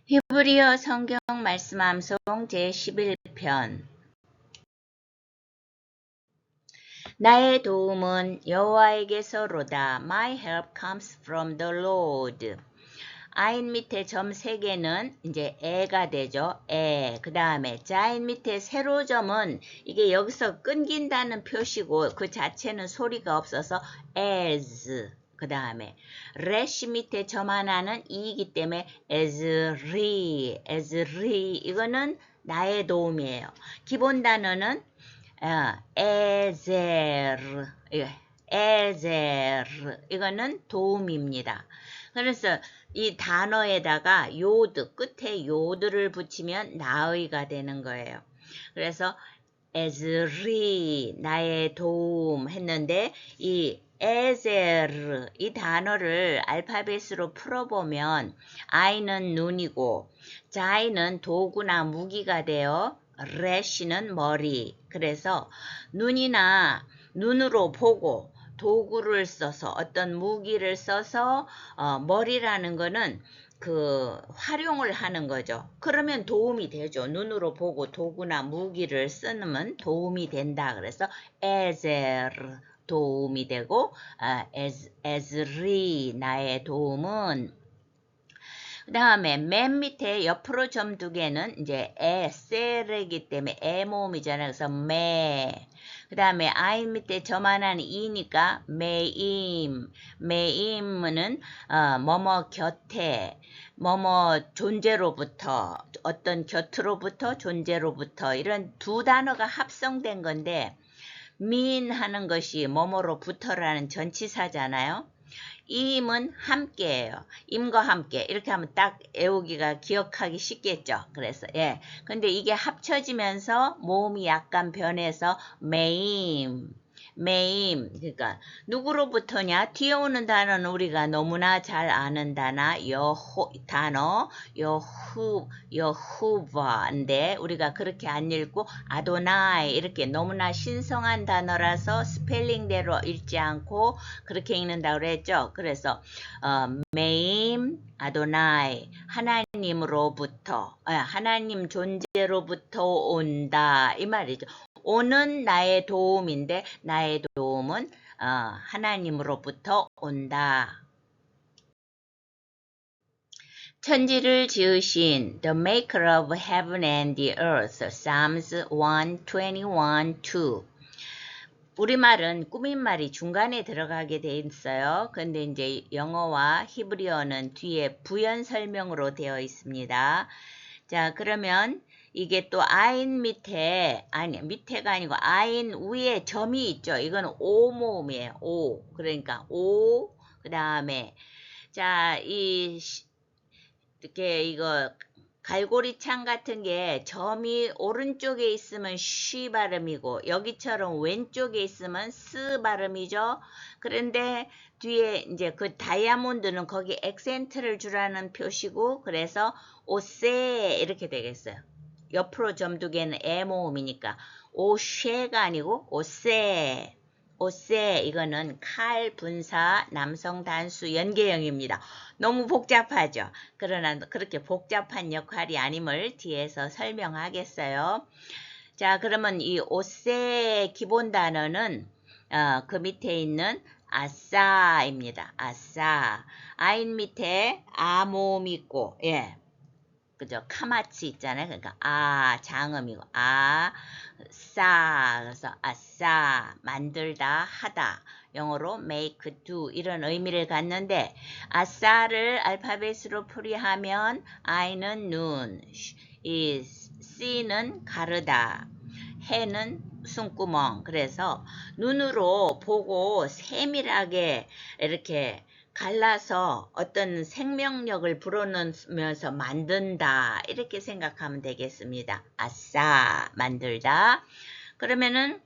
히브리어 성경 말씀 암송 제11편. 나의 도움은 여호와에게서로다. My help comes from the Lord. 아인 밑에 점 3개는 이제 에가 되죠. 에. 그 다음에 자인 밑에 세로 점은 이게 여기서 끊긴다는 표시고 그 자체는 소리가 없어서 as. 그 다음에 레시 밑에 점 하나는 이이기 때문에 에즈리. 이거는 나의 도움이에요. 기본 단어는 에제르. 이거는 도움입니다. 그래서 이 단어에다가 요드, 끝에 요드를 붙이면 나의가 되는 거예요. 그래서 에즈리, 나의 도움 했는데 이 에제르, 이 단어를 알파벳으로 풀어보면 아이는 눈이고 자이는 도구나 무기가 되어 레시는 머리. 그래서 눈으로 보고 도구를 써서 어떤 무기를 써서 머리라는 거는 그 활용을 하는 거죠. 그러면 도움이 되죠. 눈으로 보고 도구나 무기를 쓰면 도움이 된다. 그래서 에제르 도움이 되고 에즈리 나의 도움은. 그 다음에 맨 밑에 옆으로 점 2개는 이제 세르이기 때문에 모음이잖아요. 그래서 그 다음에 아인 밑에 점 하나는 이니까 메임은 뭐뭐 곁에 뭐뭐 존재로부터 어떤 곁으로부터 존재로부터 이런 두 단어가 합성된 건데 하는 것이 뭐뭐로부터라는 전치사잖아요. 임은 함께예요. 임과 함께 이렇게 하면 딱 외우기가 기억하기 쉽겠죠. 그래서 근데 이게 합쳐지면서 모음이 약간 변해서 메임 그러니까 누구로부터냐? 뒤에 오는 단어는 우리가 너무나 잘 아는 단어 여호바인데 우리가 그렇게 안 읽고 아도나이 이렇게 너무나 신성한 단어라서 스펠링대로 읽지 않고 그렇게 읽는다고 그랬죠. 그래서 메임 아도나이 하나님으로부터 하나님 존재로부터 온다 이 말이죠. 오는 나의 도움인데 나의 도움은 하나님으로부터 온다. 천지를 지으신 The Maker of Heaven and the Earth Psalms 121:2 우리말은 꾸민말이 중간에 들어가게 돼 있어요. 근데 이제 영어와 히브리어는 뒤에 부연 설명으로 되어 있습니다. 자, 그러면 이게 또 아인 밑에가 아니고 아인 위에 점이 있죠. 이건 오 모음이에요. 오. 그러니까 오, 그 다음에 자, 이렇게 이거 갈고리창 같은 게 점이 오른쪽에 있으면 쉬 발음이고 여기처럼 왼쪽에 있으면 스 발음이죠. 그런데 뒤에 이제 그 다이아몬드는 거기 액센트를 주라는 표시고 그래서 오세 이렇게 되겠어요. 옆으로 점 2개는 에 모음이니까 오쉐가 아니고 오세 이거는 칼 분사 남성 단수 연계형입니다. 너무 복잡하죠. 그러나 그렇게 복잡한 역할이 아님을 뒤에서 설명하겠어요. 자, 그러면 이 오세 기본 단어는 그 밑에 있는 아싸입니다. 아싸. 아인 밑에 아 모음 있고 그죠? 카마치 있잖아요. 그러니까 장음이고 그래서 아싸 만들다 하다 영어로 make do 이런 의미를 갖는데 아싸를 알파벳으로 풀이하면 I는 눈, 이 C는 가르다, 해는 숨구멍. 그래서 눈으로 보고 세밀하게 이렇게 갈라서 어떤 생명력을 불어넣으면서 만든다 이렇게 생각하면 되겠습니다. 아싸 만들다. 그러면은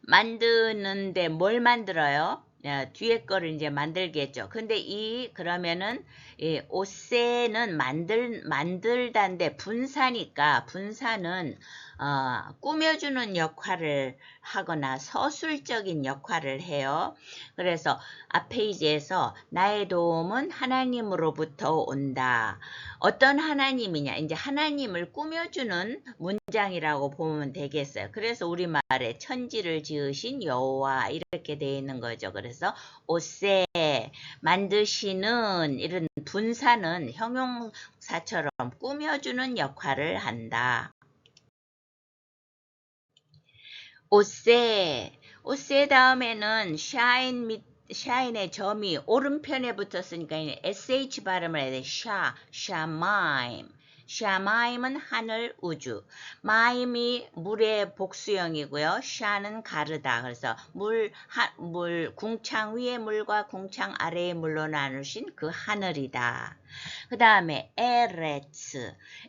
만드는데 뭘 만들어요? 뒤에 거를 이제 만들겠죠. 근데 그러면은 오세는 만들다인데 분사니까 분사는 꾸며주는 역할을 하거나 서술적인 역할을 해요. 그래서 앞 페이지에서 나의 도움은 하나님으로부터 온다. 어떤 하나님이냐? 이제 하나님을 꾸며주는 문장이라고 보면 되겠어요. 그래서 우리말에 천지를 지으신 여호와 이렇게 되어 있는 거죠. 그래서 오세 만드시는 이런 분사는 형용사처럼 꾸며주는 역할을 한다. 오세 다음에는 샤인의 점이 오른편에 붙었으니까 sh 발음을 해야 돼. 샤마임. 샤마임은 하늘, 우주. 마임이 물의 복수형이고요. 샤는 가르다. 그래서 궁창 위의 물과 궁창 아래의 물로 나누신 그 하늘이다. 그 다음에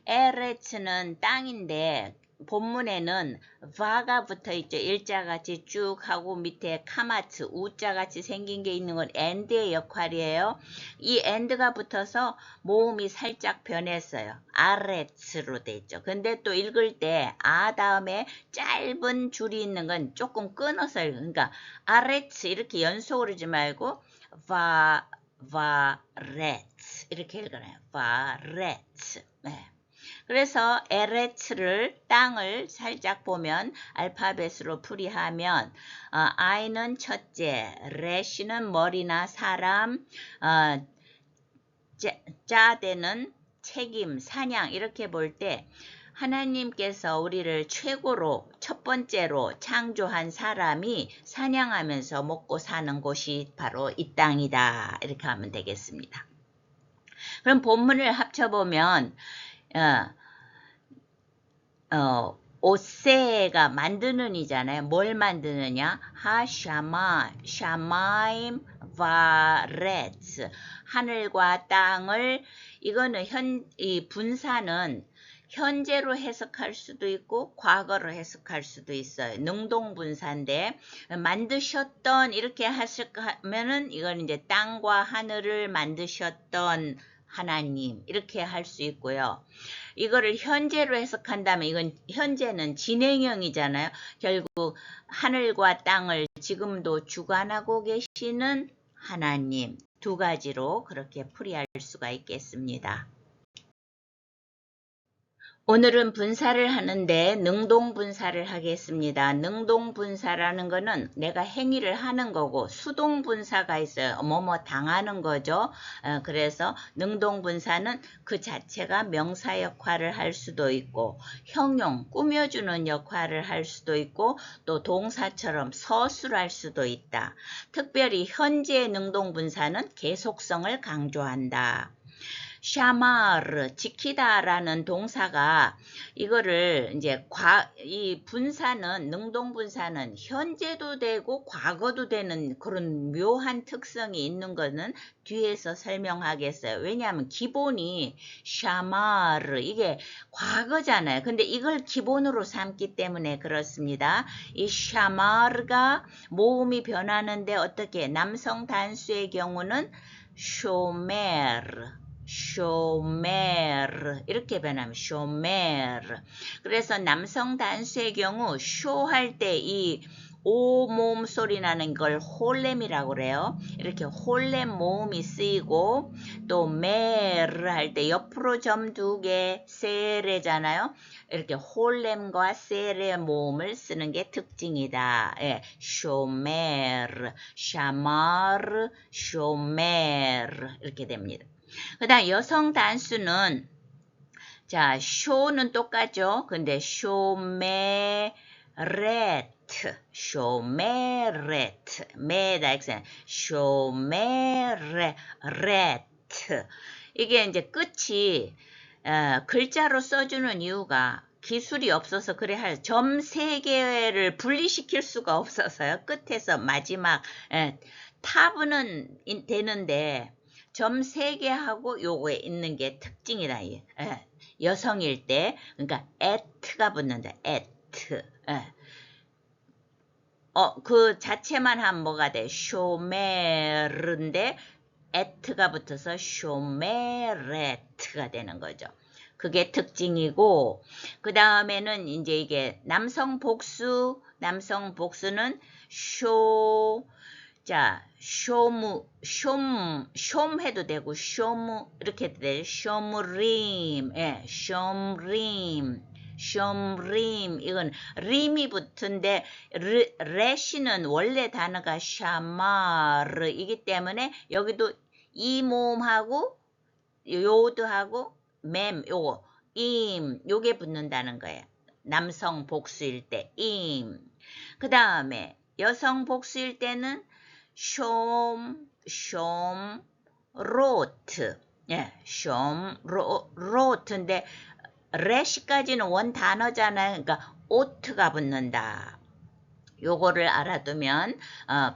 에레츠는 땅인데 본문에는 va가 붙어 있죠. 일자같이 쭉 하고 밑에 카마츠, 우자같이 생긴 게 있는 건 and의 역할이에요. 이 and가 붙어서 모음이 살짝 변했어요. 아레츠로 돼 있죠. 근데 또 읽을 때 다음에 짧은 줄이 있는 건 조금 끊어서 읽어요. 그러니까 아레츠 이렇게 연속으로 하지 말고 바레츠 이렇게 읽어요. 바레츠. 네. 그래서 에레츠를 땅을 살짝 보면 알파벳으로 풀이하면 I는 첫째, 레시는 머리나 사람, 짜대는 책임, 사냥 이렇게 볼 때 하나님께서 우리를 최고로 첫 번째로 창조한 사람이 사냥하면서 먹고 사는 곳이 바로 이 땅이다. 이렇게 하면 되겠습니다. 그럼 본문을 합쳐보면 오세가 만드는 이잖아요. 뭘 만드느냐? 샤마임 바레츠 하늘과 땅을 이거는 이 분사는 현재로 해석할 수도 있고 과거로 해석할 수도 있어요. 능동분사인데 만드셨던 이렇게 하면은 이건 이제 땅과 하늘을 만드셨던 하나님 이렇게 할 수 있고요. 이거를 현재로 해석한다면 이건 현재는 진행형이잖아요. 결국 하늘과 땅을 지금도 주관하고 계시는 하나님 두 가지로 그렇게 풀이할 수가 있겠습니다. 오늘은 분사를 하는데 능동분사를 하겠습니다. 능동분사라는 거는 내가 행위를 하는 거고 수동분사가 있어요. 뭐뭐 당하는 거죠. 그래서 능동분사는 그 자체가 명사 역할을 할 수도 있고 형용, 꾸며주는 역할을 할 수도 있고 또 동사처럼 서술할 수도 있다. 특별히 현재의 능동분사는 계속성을 강조한다. 샤마르, 지키다라는 동사가 이거를 이제 이 분사는 능동분사는 현재도 되고 과거도 되는 그런 묘한 특성이 있는 거는 뒤에서 설명하겠어요. 왜냐하면 기본이 샤마르 이게 과거잖아요. 근데 이걸 기본으로 삼기 때문에 그렇습니다. 이 샤마르가 모음이 변하는데 어떻게 남성 단수의 경우는 쇼메르 이렇게 변하면 쇼메르. 그래서 남성 단수의 경우 쇼 할 때 이 오 모음 소리 나는 걸 홀렘이라고 그래요. 이렇게 홀렘 모음이 쓰이고 또 메르 할 때 옆으로 점 두 개 세레잖아요. 이렇게 홀렘과 세레 모음을 쓰는 게 특징이다. 예, 쇼메르, 샤마르, 쇼메르 이렇게 됩니다. 그 다음 여성 단수는 자 쇼는 똑같죠. 근데 쇼메레트 메다 쇼메레트 이게 이제 끝이 글자로 써주는 이유가 기술이 없어서 그래 할 점 3개를 분리시킬 수가 없어서요. 끝에서 마지막 탑은 되는데 점 3개 하고 요거에 있는 게 특징이다. 여성일 때 그러니까 at가 붙는다. at. 그 자체만 하면 뭐가 돼? 쇼메르인데 at가 붙어서 쇼메레트가 되는 거죠. 그게 특징이고, 그 다음에는 이제 이게 남성 복수는 쇼, 자, 숑 해도 되고, 숑, 이렇게 해도 돼요. 숑림, 예, 숑림. 이건 림이 붙은데, 레시는 원래 단어가 샤마르이기 때문에, 여기도 이 모음하고, 요드하고, 요거, 요게 붙는다는 거예요. 남성 복수일 때, 그 다음에, 여성 복수일 때는, 로트. 예, 로트인데, 레시까지는 원 단어잖아요. 그러니까, 오트가 붙는다. 요거를 알아두면,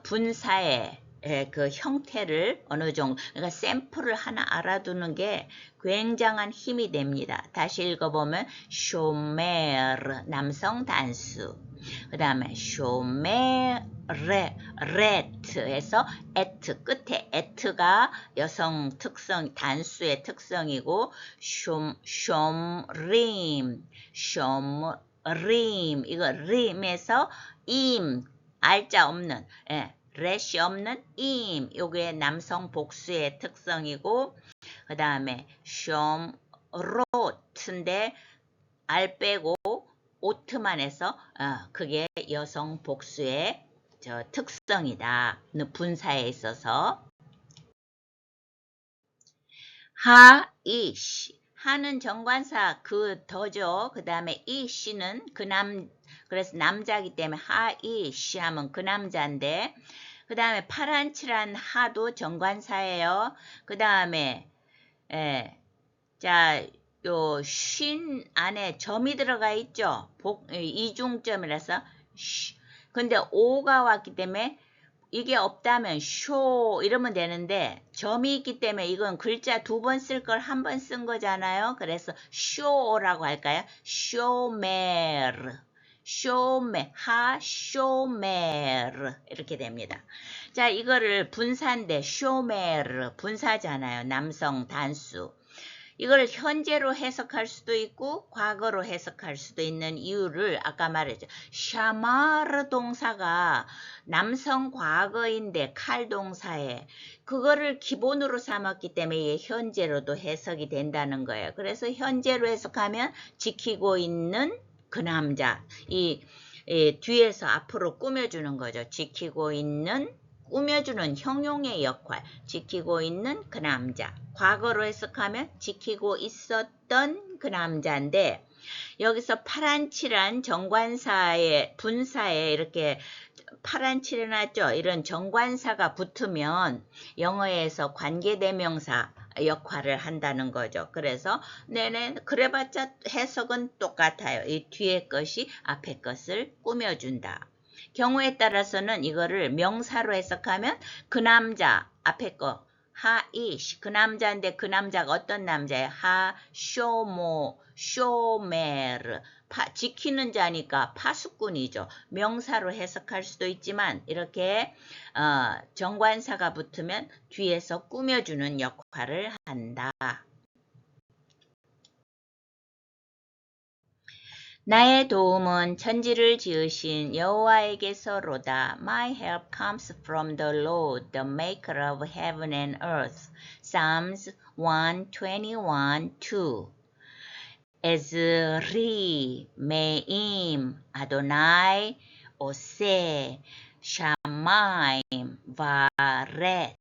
분사의 그 형태를 어느 정도, 그러니까 샘플을 하나 알아두는 게 굉장한 힘이 됩니다. 다시 읽어보면, 쇼메르, 남성 단수. 그 다음에 쇼메레트에서 에트 끝에 에트가 여성 특성 단수의 특성이고 숑림 이거 림에서 알자 없는 렛이 없는 요게 남성 복수의 특성이고 그 다음에 숑로트인데 알 빼고 오트만 해서 그게 여성 복수의 특성이다. 분사에 있어서 하이시 하는 정관사 그 더죠. 그 다음에 이시는 그래서 남자이기 때문에 하이시 하면 그 남자인데 그 다음에 파란칠한 하도 정관사예요. 그 다음에 자 요 쉰 안에 점이 들어가 있죠. 이중점이라서 근데 오가 왔기 때문에 이게 없다면 쇼 이러면 되는데 점이 있기 때문에 이건 글자 2번 쓸 걸 1번 쓴 거잖아요. 그래서 쇼라고 할까요? 쇼메르 이렇게 됩니다. 자, 이거를 분사인데 쇼메르 분사잖아요. 남성 단수. 이걸 현재로 해석할 수도 있고 과거로 해석할 수도 있는 이유를 아까 말했죠. 샤마르 동사가 남성 과거인데 칼 동사에 그거를 기본으로 삼았기 때문에 현재로도 해석이 된다는 거예요. 그래서 현재로 해석하면 지키고 있는 그 남자 이 뒤에서 앞으로 꾸며주는 거죠. 지키고 있는 꾸며주는 형용의 역할, 지키고 있는 그 남자. 과거로 해석하면 지키고 있었던 그 남자인데 여기서 파란칠한 정관사의 분사에 이렇게 파란칠해놨죠. 이런 정관사가 붙으면 영어에서 관계대명사 역할을 한다는 거죠. 그래서 그래봤자 해석은 똑같아요. 이 뒤에 것이 앞에 것을 꾸며준다. 경우에 따라서는 이거를 명사로 해석하면 그 남자 앞에 거 하이시 그 남자인데 그 남자가 어떤 남자예요? 쇼메르 지키는 자니까 파수꾼이죠. 명사로 해석할 수도 있지만 이렇게 정관사가 붙으면 뒤에서 꾸며주는 역할을 한다. 나의 도움은 천지를 지으신 여호와에게서로다. My help comes from the Lord, the maker of heaven and earth. Psalms 121:2. Ezri meim Adonai ose shamayim varet.